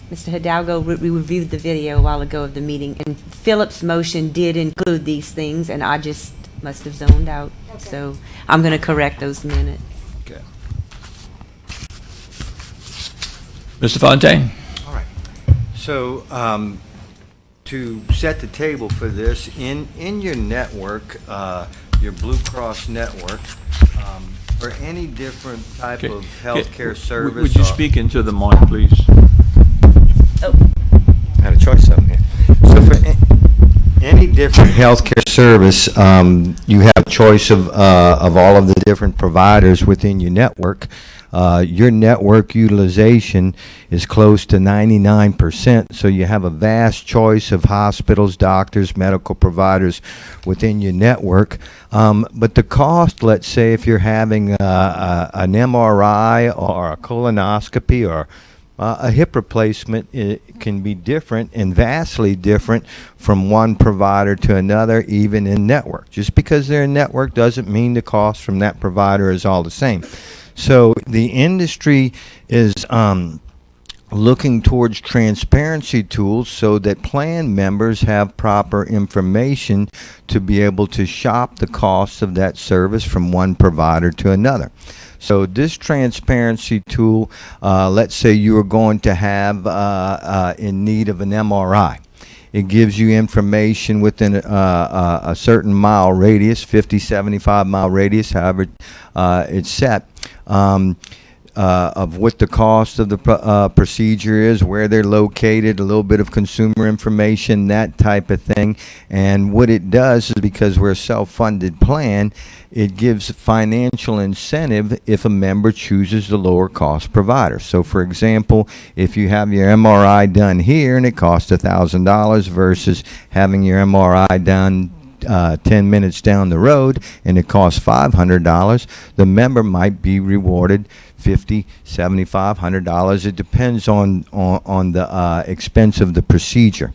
Mr. Hidalgo, we reviewed the video a while ago of the meeting, and Philip's motion did include these things, and I just must have zoned out. So I'm going to correct those minutes. Okay. Mr. Fontaine? All right. So, to set the table for this, in your network, your Blue Cross network, for any different type Okay. of healthcare service. Would you speak into the mic, please? I had a choice of them here. So for any different healthcare service, you have a choice of all of the different providers within your network. Your network utilization is close to 99%, so you have a vast choice of hospitals, doctors, medical providers within your network. But the cost, let's say if you're having an MRI or a colonoscopy or a hip replacement, it can be different and vastly different from one provider to another, even in network. Just because they're in network doesn't mean the cost from that provider is all the same. So the industry is looking towards transparency tools so that plan members have proper information to be able to shop the costs of that service from one provider to another. So this transparency tool, let's say you are going to have in need of an MRI. It gives you information within a certain mile radius, 50, 75 mile radius, however it's set, of what the cost of the procedure is, where they're located, a little bit of consumer information, that type of thing. And what it does is, because we're a self-funded plan, it gives financial incentive if a member chooses the lower cost provider. So for example, if you have your MRI done here and it costs $1,000 versus having your MRI done 10 minutes down the road and it costs $500, the member might be rewarded $50, $75, $100. It depends on the expense of the procedure.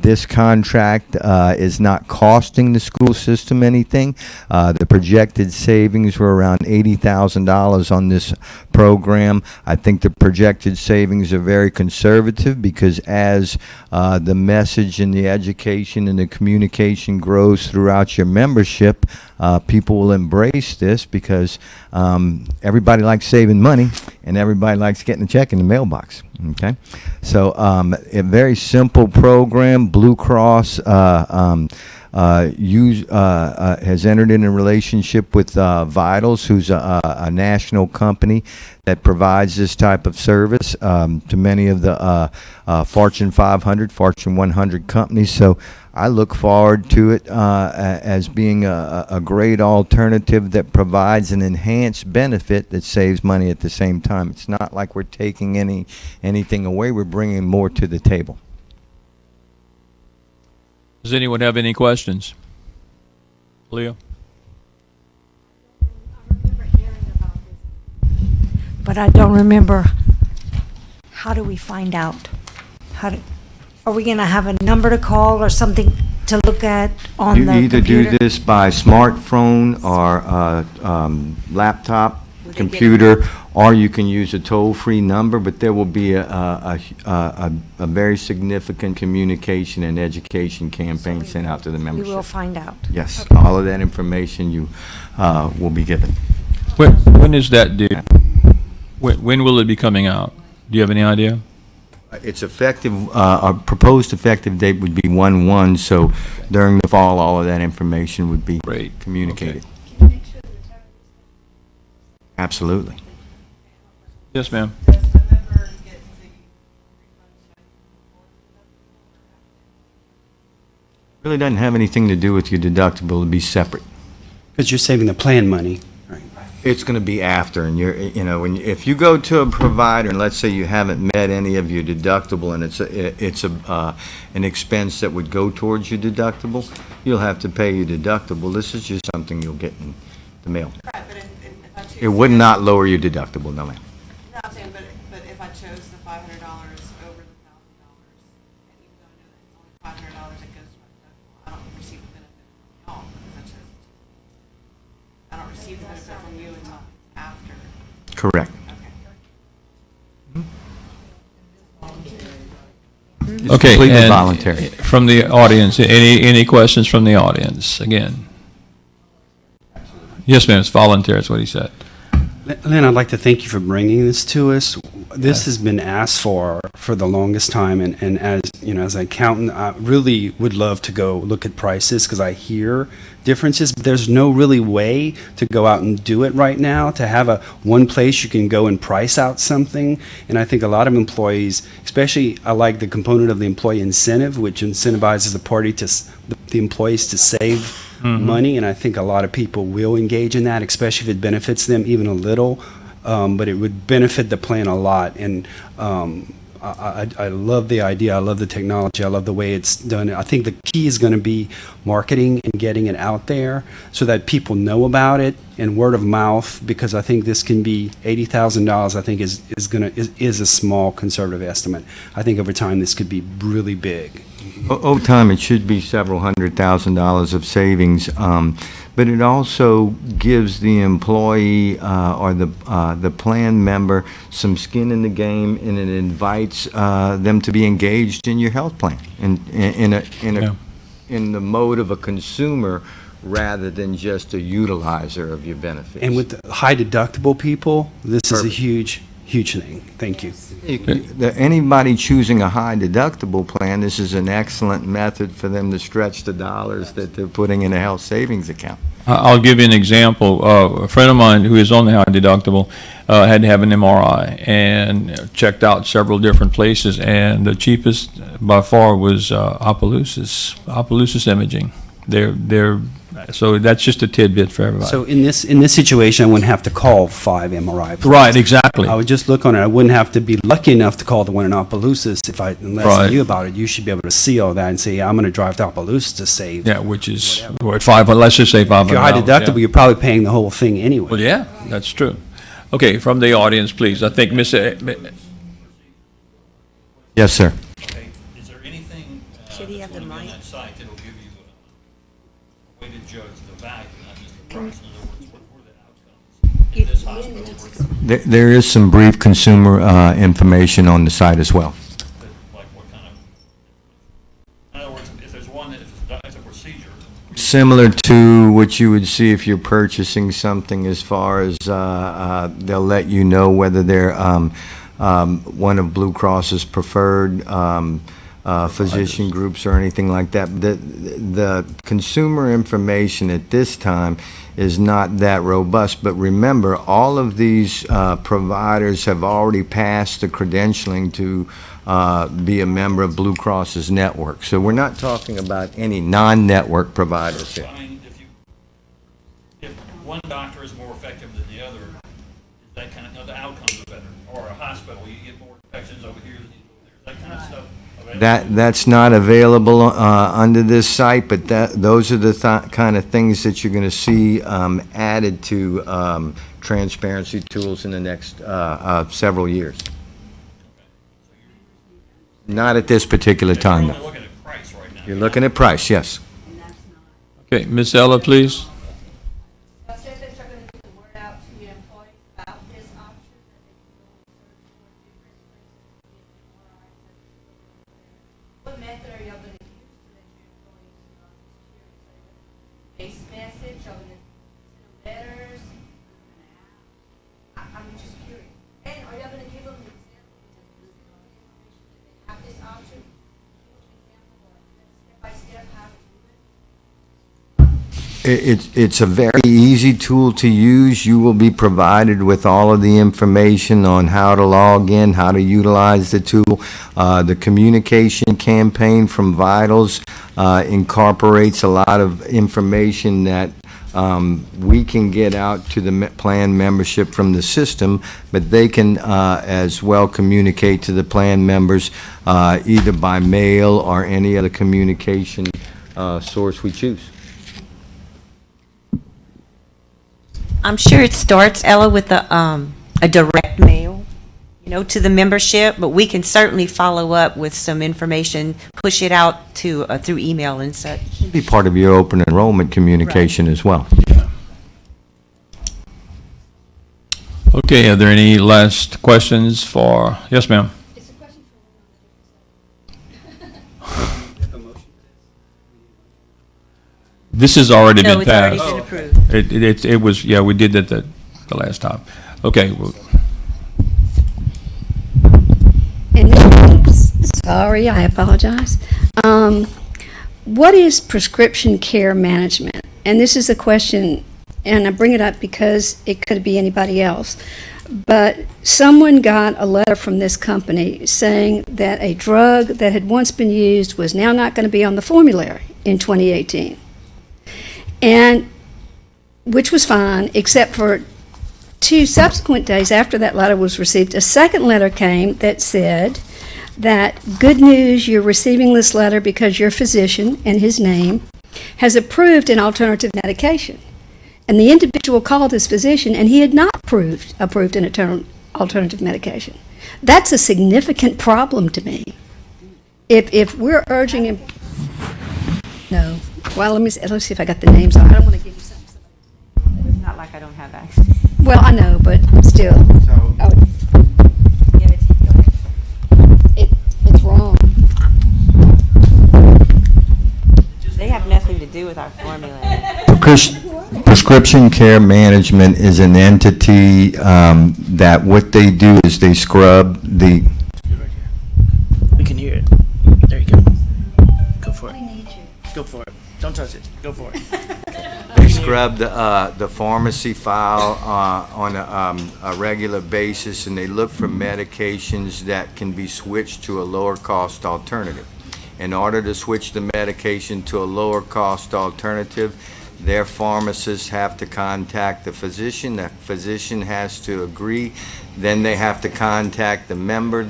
This contract is not costing the school system anything. The projected savings were around $80,000 on this program. I think the projected savings are very conservative because as the message and the education and the communication grows throughout your membership, people will embrace this because everybody likes saving money and everybody likes getting a check in the mailbox. Okay, so a very simple program. Blue Cross has entered in a relationship with Vitals, who's a national company that provides this type of service to many of the Fortune 500, Fortune 100 companies. So I look forward to it as being a great alternative that provides an enhanced benefit that saves money at the same time. It's not like we're taking anything away. We're bringing more to the table. Does anyone have any questions? Leo? But I don't remember, how do we find out? Are we going to have a number to call or something to look at on You the either computer? do this by smartphone or laptop, computer, or you can use a toll-free number, but there will be a very significant communication and education campaign sent out to the We membership. will find out. Yes, all of that information you will be given. When is that due? When will it be coming out? Do you have any idea? It's effective, our proposed effective date would be 1/1, so during the fall, all of that information would be communicated. Absolutely. Yes, ma'am. Really doesn't have anything to do with your deductible, it'd be separate. Because you're saving the plan money. It's going to be after, and if you go to a provider, and let's say you haven't met any of your deductible, and it's an expense that would go towards your deductible, you'll have to pay your deductible. This is just something you'll get in the mail. It would not lower your deductible, no ma'am. No, I'm saying, but if I chose the $500 over the $1,000, and even though I know that it's only $500 that goes to my deductible, I don't receive the benefit from y'all because I chose it. I don't receive the benefit from you until after. Correct. It's Okay, completely and voluntary. from the audience, any questions from the audience? Again. Yes, ma'am, it's voluntary, that's what he said. Lynn, I'd like to thank you for bringing this to us. This has been asked for the longest time, and as as an accountant, I really would love to go look at prices because I hear differences, but there's no really way to go out and do it right now, to have one place you can go and price out something. And I think a lot of employees, especially I like the component of the employee incentive, which incentivizes the employees to save money, and I think a lot of people will engage in that, especially if it benefits them even a little, but it would benefit the plan a lot. And I love the idea, I love the technology, I love the way it's done. I think the key is going to be marketing and getting it out there so that people know about it, and word of mouth, because I think this can be $80,000. I think is a small conservative estimate. I think over time this could be really big. Over time, it should be several $100,000 of savings, but it also gives the employee or the plan member some skin in the game, and it invites them to be engaged in your health plan in the mode of a consumer rather than just a utilizer of your benefits. And with the high deductible people, this is a huge thing. Thank you. Anybody choosing a high deductible plan, this is an excellent method for them to stretch the dollars that they're putting in a health savings account. I'll give you an example. A friend of mine who is on the high deductible had to have an MRI and checked out several different places, and the cheapest by far was Opelousas Imaging. So that's just a tidbit for everybody. So in this situation, I wouldn't have to call 5 MRI plans. Right, exactly. I would just look on it. I wouldn't have to be lucky enough to call the one in Opelousas unless I Right. knew about it. You should be able to see all that and say, yeah, I'm going to drive to Opelousas to save. Yeah, which is, let's just say $500. If you're high deductible, yeah. you're probably paying the whole thing anyway. Well, yeah, that's true. Okay, from the audience, please. I think Yes, sir. Okay, is there anything Should he have the on mic? that site that'll give you a way to judge the value, not just the price? In other words, what were the outcomes in this hospital versus There is some brief consumer information on the site as well. like what kind of, in other words, if there's one that if it's a procedure. similar to what you would see if you're purchasing something, as far as they'll let you know whether they're one of Blue Cross's preferred physician groups or anything like that. The consumer information at this time is not that robust, but remember, all of these providers have already passed the credentialing to be a member of Blue Cross's network. So we're not talking about any non-network providers here. I mean, if one doctor is more effective than the other, that kind of, the outcomes are better. Or a hospital, you get more infections over here than you do there. That kind of stuff. That's not available under this site, but those are the kind of things that you're going to see added to transparency tools in the next several years. Not at this particular time, You're though. only looking at price right now. You're looking at price, yes. Okay, Ms. Ella, please. I said that you're going to get the word out to your employees about this option, that they can go and search for different more items. What method are y'all going to use to let your employees know this security? Base message, y'all going to send them letters? I'm just curious. And are y'all going to give them an example of the have this option? Step by step how to do it? It's a very easy tool to use. You will be provided with all of the information on how to log in, how to utilize the tool. The communication campaign from Vitals incorporates a lot of information that we can get out to the plan membership from the system, but they can as well communicate to the plan members either by mail or any other communication source we choose. I'm sure it starts, Ella, with a direct mail, to the membership, but we can certainly follow up with some information, push it out to through email and such. Be part of your open enrollment communication as well. Okay, are there any last questions for, yes, ma'am? It's a question This has already No, been it's already passed. been approved. It was, yeah, we did that the last time. Okay, well, And this, sorry, I apologize. What is prescription care management? And this is a question, and I bring it up because it could be anybody else. But someone got a letter from this company saying that a drug that had once been used was now not going to be on the formulary in 2018. And, which was fine, except for 2 subsequent days after that letter was received, a second letter came that said that, good news, you're receiving this letter because your physician, and his name, has approved an alternative medication. And the individual called his physician, and he had not approved an alternative medication. That's a significant problem to me. If we're urging him, no. Well, let's see if I got the names. I don't want to give you something. It's not like I don't have access. Well, I know, but still. I would- Give it to you. Go ahead. It's wrong. They have nothing to do with our formula. Prescription care management is an entity that what they do is they scrub the. We can hear it. There you go. Go for it. Go for it. Don't touch it. Go for it. They scrub the pharmacy file on a regular basis, and they look for medications that can be switched to a lower cost alternative. In order to switch the medication to a lower cost alternative, their pharmacists have to contact the physician has to agree, then they have to contact the member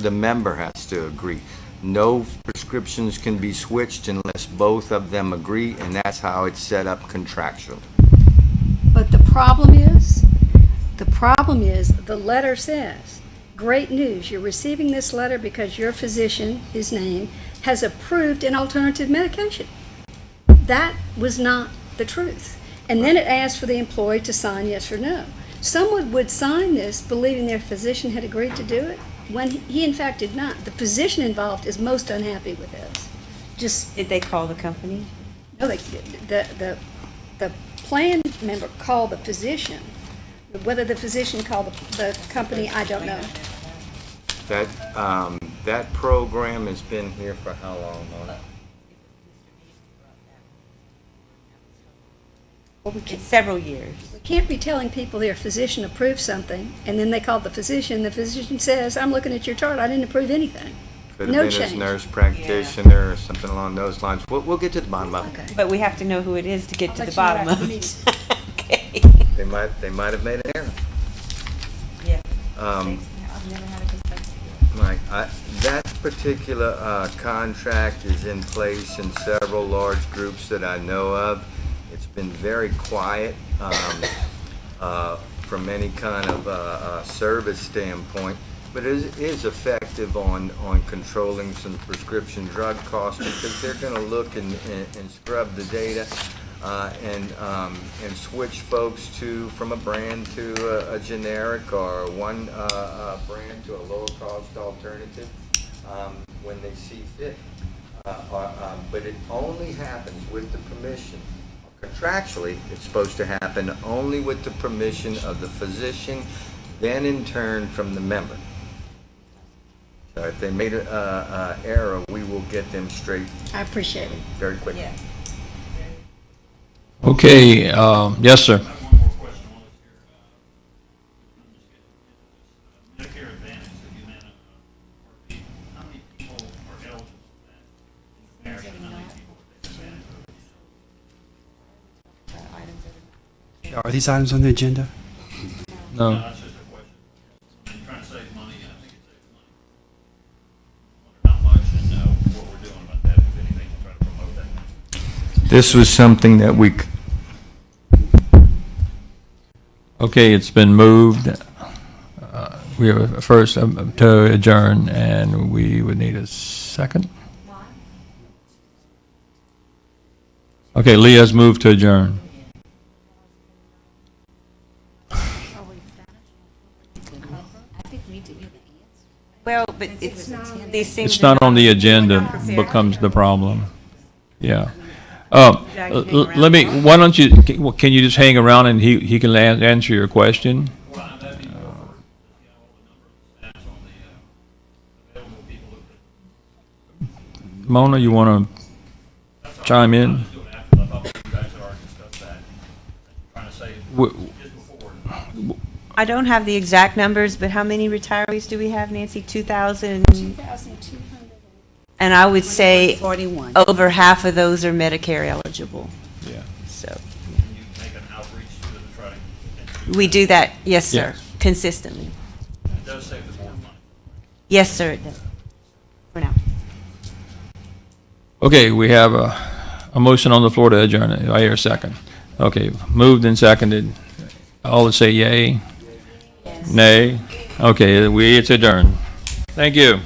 has to agree. No prescriptions can be switched unless both of them agree, and that's how it's set up contractually. But the problem is the letter says, great news, you're receiving this letter because your physician, his name, has approved an alternative medication. That was not the truth. And then it asked for the employee to sign yes or no. Someone would sign this believing their physician had agreed to do it, when he in fact did not. The physician involved is most unhappy with this. Did they call the company? No, the the plan member called the physician. Whether the physician called the company, I don't know. That program has been here for how long, Mona? Well, It's several years. we can't be telling people their physician approved something, and then they call the physician says, I'm looking at your chart, I didn't approve anything. Could have No been his change. nurse practitioner or something along those lines. We'll get to the bottom of it. Okay. But we have to know who it is to get to I'll the let you know bottom of after it. Okay. They might have made an error. Yeah. Um, I've never had a complaint. Mike, that particular contract is in place in several large groups that I know of. It's been very quiet from any kind of service standpoint, but it is effective on controlling some prescription drug costs because they're going to look and scrub the data and switch folks from a brand to a generic or one brand to a lower cost alternative when they see fit. But it only happens with the permission. Contractually, it's supposed to happen only with the permission of the physician, then in turn from the member. So if they made an error, we will get them straight I appreciate it. very quickly. Yeah. Okay, yes, sir. I have one more question on this here. Medicare Advantage, the Humana Part B, how many people are eligible for that in comparison to how many people are taking advantage of it? Are these items on the agenda? No. That's just a question. I'm trying to save money, and I think it saves money. Wonder how much and what we're doing about that, if anything, to try to promote that. This was something that we Okay, it's been moved. We have a first to adjourn, and we would need a second. Okay, Leah's moved to adjourn. Well, but it's, these things. It's are not on the we're agenda, not prepared. becomes the problem. Yeah. Let me, around. why don't you, can you just hang around and he can answer your question? Well, that'd be more for, all the number of stats on the available people that Mona, you want to chime in? just do it after. I thought you guys had already discussed that. Trying to save W- just before. I don't have the exact numbers, but how many retirees do we have, Nancy? 2,000? 2,200. And I would say 41. over half of those are Medicare eligible. Yeah. So Can you make an outreach to them to try to? we do that, yes, sir, Yes. consistently. It does save the board money. Yes, sir, it does. For now. Okay, we have a motion on the floor to adjourn. I hear a second. Okay, moved and seconded. All that say yay? Nay? Okay, it's adjourned. Thank you.